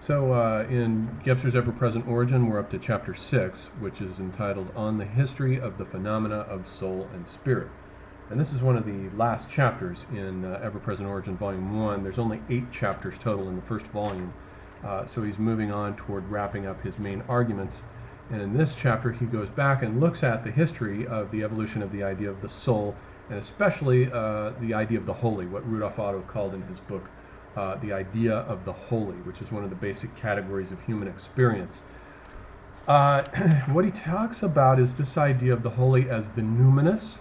So in Gebser's Ever-Present Origin, we're up to chapter 6, which is entitled On the History of the Phenomena of Soul and Spirit. And this is one of the last chapters in Ever-Present Origin, Volume 1. There's only 8 chapters total in the first volume, so he's moving on toward wrapping up his main arguments. And in this chapter, he goes back and looks at the history of the evolution of the idea of the soul, and especially the idea of the holy, what Rudolf Otto called in his book the idea of the holy, which is one of the basic categories of human experience. What he talks about is this idea of the holy as the numinous,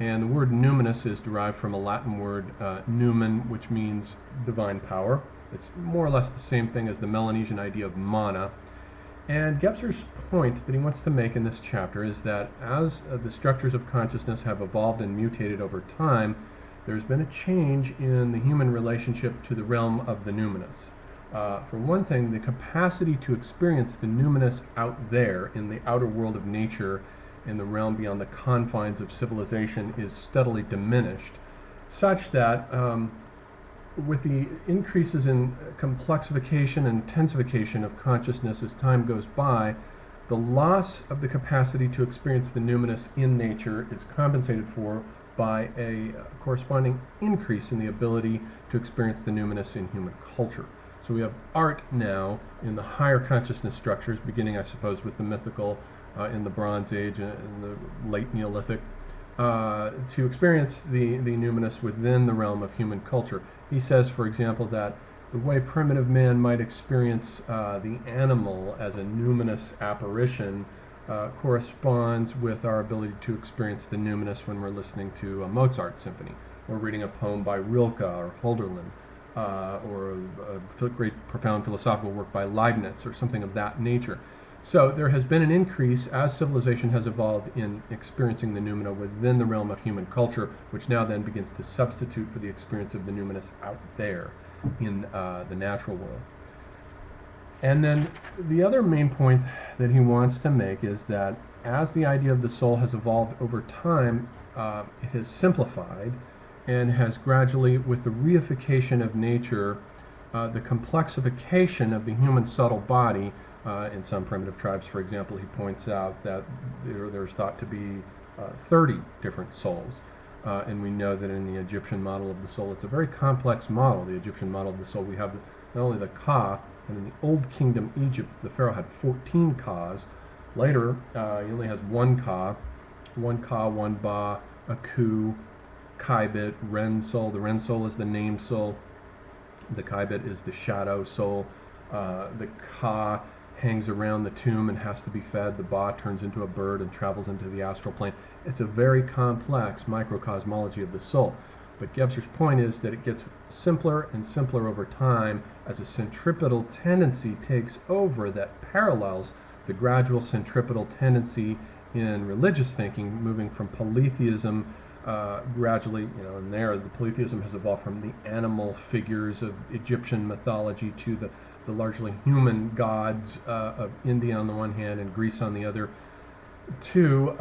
and the word numinous is derived from a Latin word numen, which means divine power. It's more or less the same thing as the Melanesian idea of mana. And Gebser's point that he wants to make in this chapter is that as the structures of consciousness have evolved and mutated over time, there's been a change in the human relationship to the realm of the numinous. For one thing, the capacity to experience the numinous out there in the outer world of nature, in the realm beyond the confines of civilization, is steadily diminished, such that with the increases in complexification and intensification of consciousness as time goes by, the loss of the capacity to experience the numinous in nature is compensated for by a corresponding increase in the ability to experience the numinous in human culture. So we have art now in the higher consciousness structures, beginning, I suppose, with the mythical in the Bronze Age and the late Neolithic, to experience the numinous within the realm of human culture. He says, for example, that the way primitive man might experience the animal as a numinous apparition corresponds with our ability to experience the numinous when we're listening to a Mozart symphony, or reading a poem by Rilke or Hölderlin, or a great profound philosophical work by Leibniz, or something of that nature. So there has been an increase as civilization has evolved in experiencing the noumena within the realm of human culture, which now then begins to substitute for the experience of the numinous out there in the natural world. And then the other main point that he wants to make is that as the idea of the soul has evolved over time, it has simplified and has gradually, with the reification of nature, the complexification of the human subtle body. In some primitive tribes, for example, he points out that there's thought to be 30 different souls. And we know that in the Egyptian model of the soul, it's a very complex model. The Egyptian model of the soul, we have not only the Ka, and in the Old Kingdom Egypt, the pharaoh had 14 Kas. Later, he only has one Ka, one Ba, a Ku, Kaibit, Ren soul. The Ren soul is the name soul. The Kaibit is the shadow soul. The Ka hangs around the tomb and has to be fed. The Ba turns into a bird and travels into the astral plane. It's a very complex microcosmology of the soul. But Gebser's point is that it gets simpler and simpler over time as a centripetal tendency takes over that parallels the gradual centripetal tendency in religious thinking, moving from polytheism gradually, and there the polytheism has evolved from the animal figures of Egyptian mythology to the largely human gods of India on the one hand and Greece on the other, to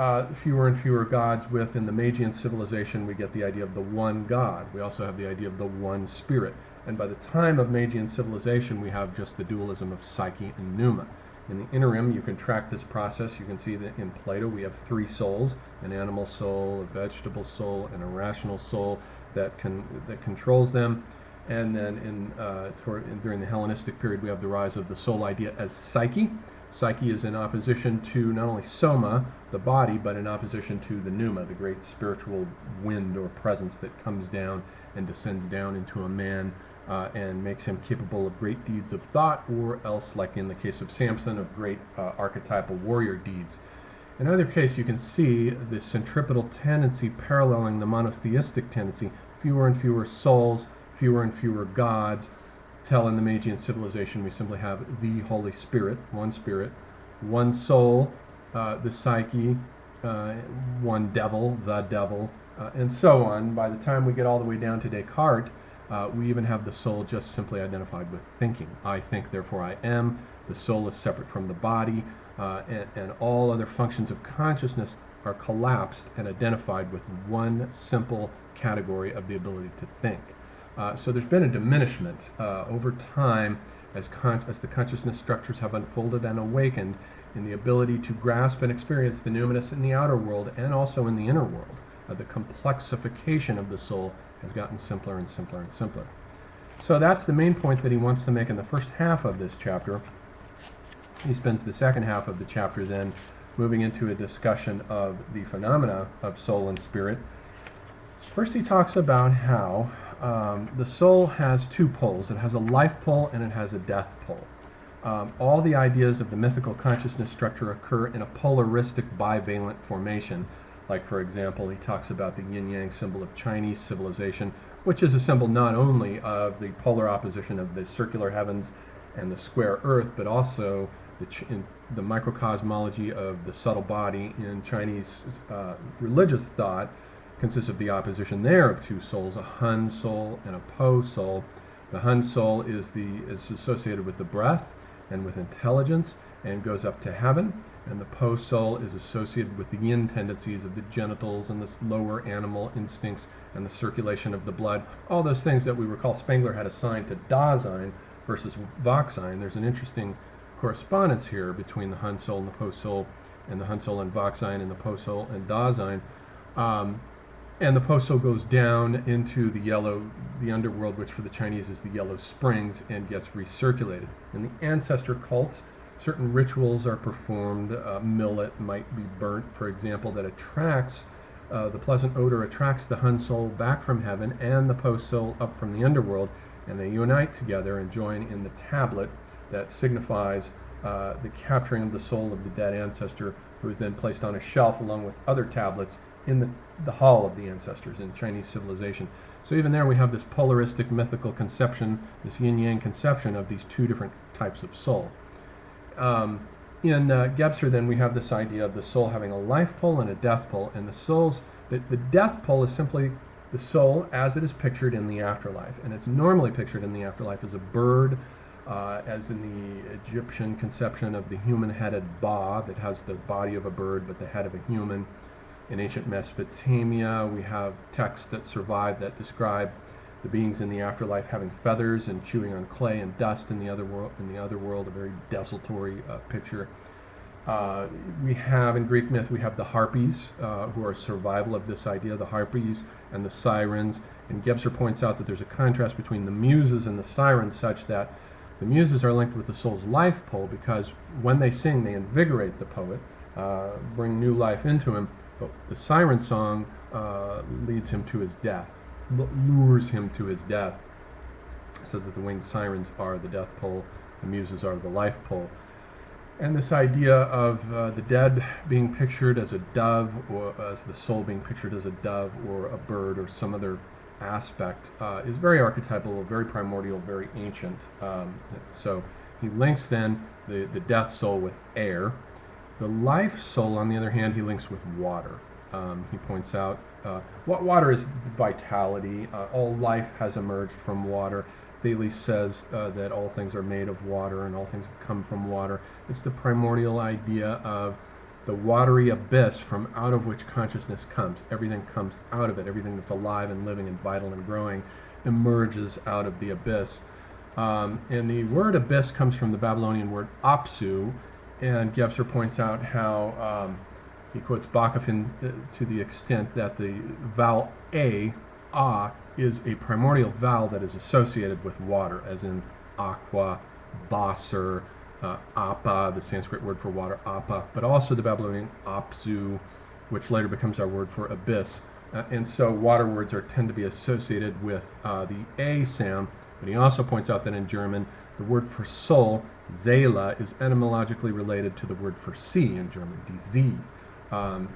fewer and fewer gods. Within the Magian civilization, we get the idea of the one God. We also have the idea of the one spirit. And by the time of Magian civilization, we have just the dualism of psyche and pneuma. In the interim, you can track this process. You can see that in Plato we have 3 souls: an animal soul, a vegetable soul, and a rational soul that controls them. And then during the Hellenistic period, we have the rise of the soul idea as psyche. Psyche is in opposition to not only soma, the body, but in opposition to the pneuma, the great spiritual wind or presence that comes down and descends down into a man and makes him capable of great deeds of thought, or else, like in the case of Samson, of great archetypal warrior deeds. In either case, you can see the centripetal tendency paralleling the monotheistic tendency: fewer and fewer souls, fewer and fewer gods, till in the Magian civilization we simply have the Holy Spirit, one soul, the psyche, one devil, the devil, and so on. By the time we get all the way down to Descartes, we even have the soul just simply identified with thinking. I think, therefore I am. The soul is separate from the body, and all other functions of consciousness are collapsed and identified with one simple category of the ability to think. So there's been a diminishment over time as the consciousness structures have unfolded and awakened in the ability to grasp and experience the numinous in the outer world and also in the inner world. The complexification of the soul has gotten simpler and simpler and simpler. So that's the main point that he wants to make in the first half of this chapter. He spends the second half of the chapter then moving into a discussion of the phenomena of soul and spirit. First he talks about how the soul has two poles. It has a life pole and it has a death pole. All the ideas of the mythical consciousness structure occur in a polaristic bivalent formation. Like, for example, he talks about the yin-yang symbol of Chinese civilization, which is a symbol not only of the polar opposition of the circular heavens and the square earth, but also in the microcosmology of the subtle body in Chinese religious thought consists of the opposition there of two souls, a Hun soul and a Po soul. The Hun soul is associated with the breath and with intelligence and goes up to heaven, and the Po soul is associated with the yin tendencies of the genitals and the lower animal instincts and the circulation of the blood, all those things that we recall Spengler had assigned to Dasein versus Wachsein. There's an interesting correspondence here between the Hun soul and the Po soul, and the Hun soul and Wachsein, and the Po soul and Dasein. And the Po soul goes down into the underworld, which for the Chinese is the Yellow Springs, and gets recirculated. In the ancestor cults, certain rituals are performed. Millet might be burnt, for example, that attracts, the pleasant odor attracts the Hun soul back from heaven and the Po soul up from the underworld, and they unite together and join in the tablet that signifies the capturing of the soul of the dead ancestor, who is then placed on a shelf along with other tablets in the hall of the ancestors in Chinese civilization. So even there we have this polaristic mythical conception, this yin-yang conception of these two different types of soul. In Gebser then we have this idea of the soul having a life pole and a death pole, and the death pole is simply the soul as it is pictured in the afterlife, and it's normally pictured in the afterlife as a bird, as in the Egyptian conception of the human-headed Ba that has the body of a bird but the head of a human. In ancient Mesopotamia, we have texts that survive that describe the beings in the afterlife having feathers and chewing on clay and dust in the other world, a very desultory picture. We have in Greek myth, we have the Harpies, who are survival of this idea, the Harpies and the Sirens. And Gebser points out that there's a contrast between the Muses and the Sirens, such that the Muses are linked with the soul's life pole because when they sing, they invigorate the poet, bring new life into him. But the siren song leads him to his death, lures him to his death, so that the winged sirens are the death pole, the muses are the life pole. And this idea of the dead being pictured as a dove, or as the soul being pictured as a dove or a bird or some other aspect, is very archetypal, very primordial, very ancient. So he links then the death soul with air. The life soul, on the other hand, he links with water. He points out what water is vitality. All life has emerged from water. Thales says that all things are made of water and all things come from water. It's the primordial idea of the watery abyss from out of which consciousness comes. Everything comes out of it. Everything that's alive and living and vital and growing emerges out of the abyss. And the word abyss comes from the Babylonian word apsu, and Gebser points out how he quotes Bachofen to the extent that the vowel a, is a primordial vowel that is associated with water, as in aqua, basar, apa, the Sanskrit word for water, apa, but also the Babylonian apsu, which later becomes our word for abyss. And so water words tend to be associated with the a sound, but he also points out that in German, the word for soul, Seele, is etymologically related to the word for sea in German, die See.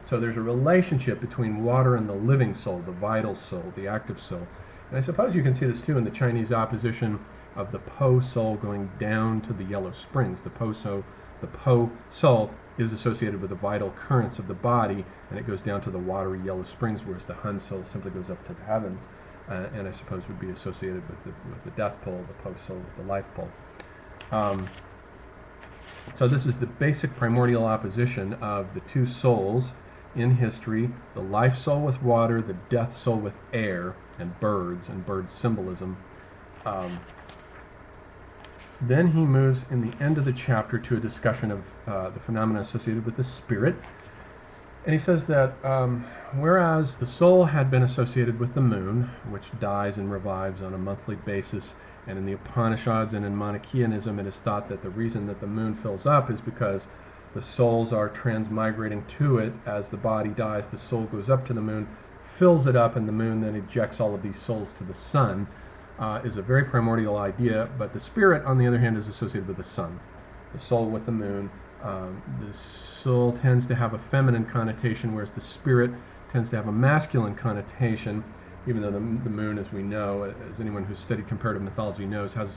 So there's a relationship between water and the living soul, the vital soul, the active soul. And I suppose you can see this too in the Chinese opposition of the Po soul going down to the Yellow Springs. The Po soul is associated with the vital currents of the body, and it goes down to the watery Yellow Springs, whereas the Hun soul simply goes up to the heavens, and I suppose would be associated with the death pole, the Po soul with the life pole. So this is the basic primordial opposition of the two souls in history, the life soul with water, the death soul with air and bird symbolism. Then he moves in the end of the chapter to a discussion of the phenomena associated with the spirit. And he says that whereas the soul had been associated with the moon, which dies and revives on a monthly basis, and in the Upanishads and in Manichaeanism it is thought that the reason that the moon fills up is because the souls are transmigrating to it. As the body dies, the soul goes up to the moon, fills it up, and the moon then ejects all of these souls to the sun, is a very primordial idea. But the spirit, on the other hand, is associated with the sun. The soul with the moon. The soul tends to have a feminine connotation, whereas the spirit tends to have a masculine connotation, even though the moon, as we know, as anyone who's studied comparative mythology knows, has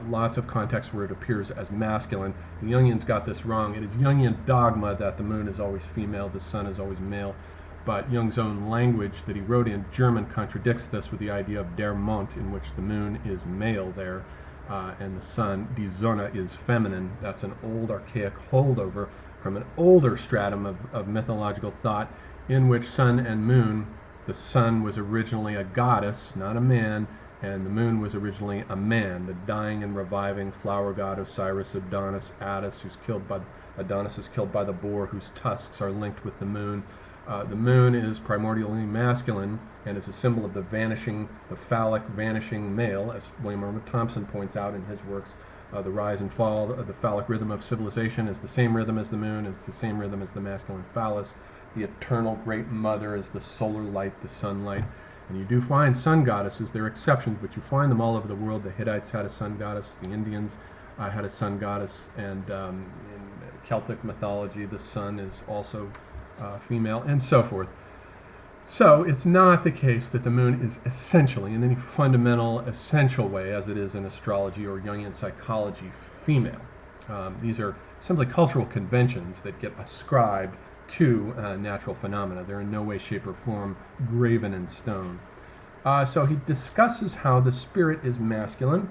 lots of contexts where it appears as masculine. The Jungians got this wrong. It is Jungian dogma that the moon is always female, the sun is always male, but Jung's own language that he wrote in German contradicts this with the idea of der Mond, in which the moon is male there, and the sun, die Sonne, is feminine. That's an old archaic holdover from an older stratum of mythological thought, in which sun and moon, the sun was originally a goddess, not a man, and the moon was originally a man, the dying and reviving flower god Osiris, Adonis is killed by the boar, whose tusks are linked with the moon. The moon is primordially masculine and is a symbol of the phallic vanishing male, as William Irwin Thompson points out in his works. The rise and fall of the phallic rhythm of civilization is the same rhythm as the moon, it's the same rhythm as the masculine phallus. The eternal great mother is the solar light, the sunlight. And you do find sun goddesses. There are exceptions, but you find them all over the world. The Hittites had a sun goddess, the Indians had a sun goddess, and in Celtic mythology the sun is also female, and so forth. So it's not the case that the moon is essentially, in any fundamental, essential way, as it is in astrology or Jungian psychology, female. These are simply cultural conventions that get ascribed to natural phenomena. They're in no way, shape, or form graven in stone. So he discusses how the spirit is masculine,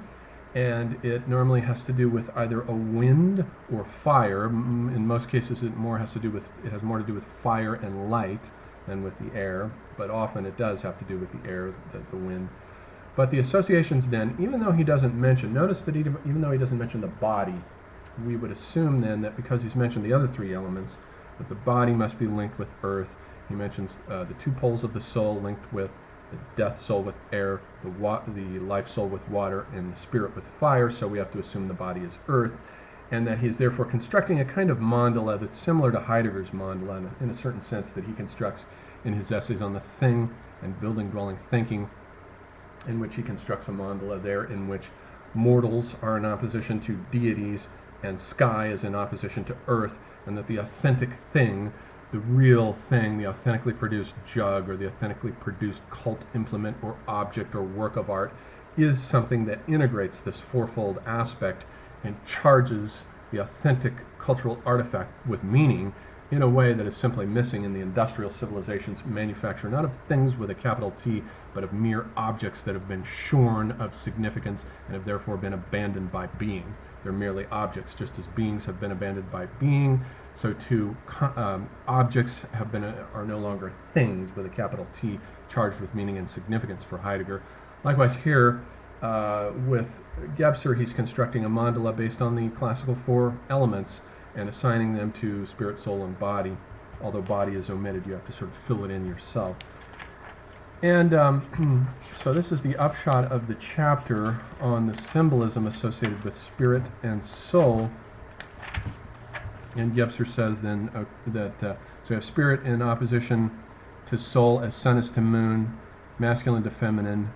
and it normally has to do with either a wind or fire. In most cases, it has more to do with fire and light than with the air, but often it does have to do with the air, the wind. But the associations then, even though he doesn't mention, notice that even though he doesn't mention the body, we would assume then that because he's mentioned the other three elements, that the body must be linked with earth. He mentions the two poles of the soul linked with the death soul with air, the life soul with water, and the spirit with fire, so we have to assume the body is earth, and that he's therefore constructing a kind of mandala that's similar to Heidegger's mandala in a certain sense that he constructs in his essays on the thing and building, dwelling, thinking, in which he constructs a mandala there in which mortals are in opposition to deities and sky is in opposition to earth, and that the authentic thing, the real thing, the authentically produced jug or the authentically produced cult implement or object or work of art is something that integrates this fourfold aspect and charges the authentic cultural artifact with meaning in a way that is simply missing in the industrial civilization's manufacture, not of things with a capital T, but of mere objects that have been shorn of significance and have therefore been abandoned by being. They're merely objects, just as beings have been abandoned by being, so too objects are no longer things with a capital T, charged with meaning and significance for Heidegger. Likewise here, with Gebser, he's constructing a mandala based on the classical four elements and assigning them to spirit, soul, and body. Although body is omitted, you have to sort of fill it in yourself. And so this is the upshot of the chapter on the symbolism associated with spirit and soul. And Gebser says then that so you have spirit in opposition to soul as sun is to moon, masculine to feminine,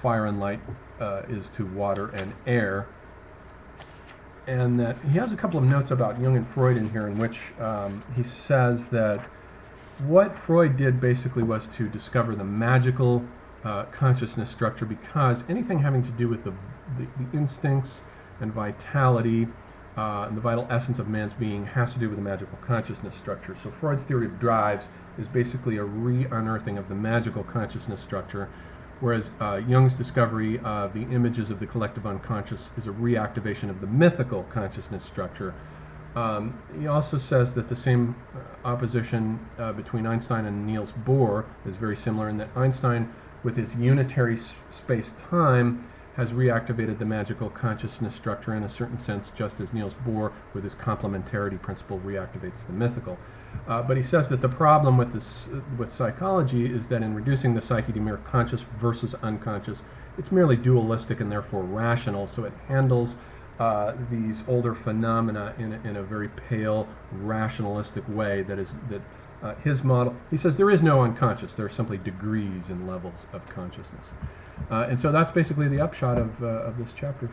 fire and light is to water and air. And that he has a couple of notes about Jung and Freud in here in which he says that what Freud did basically was to discover the magical consciousness structure, because anything having to do with the instincts and vitality and the vital essence of man's being has to do with the magical consciousness structure. So Freud's theory of drives is basically a re-unearthing of the magical consciousness structure, whereas Jung's discovery of the images of the collective unconscious is a reactivation of the mythical consciousness structure. He also says that the same opposition between Einstein and Niels Bohr is very similar in that Einstein, with his unitary space-time, has reactivated the magical consciousness structure in a certain sense, just as Niels Bohr, with his complementarity principle, reactivates the mythical. But he says that the problem with psychology is that in reducing the psyche to mere conscious versus unconscious, it's merely dualistic and therefore rational, so it handles these older phenomena in a very pale, rationalistic way. His model, he says there is no unconscious, there are simply degrees and levels of consciousness. And so that's basically the upshot of this chapter.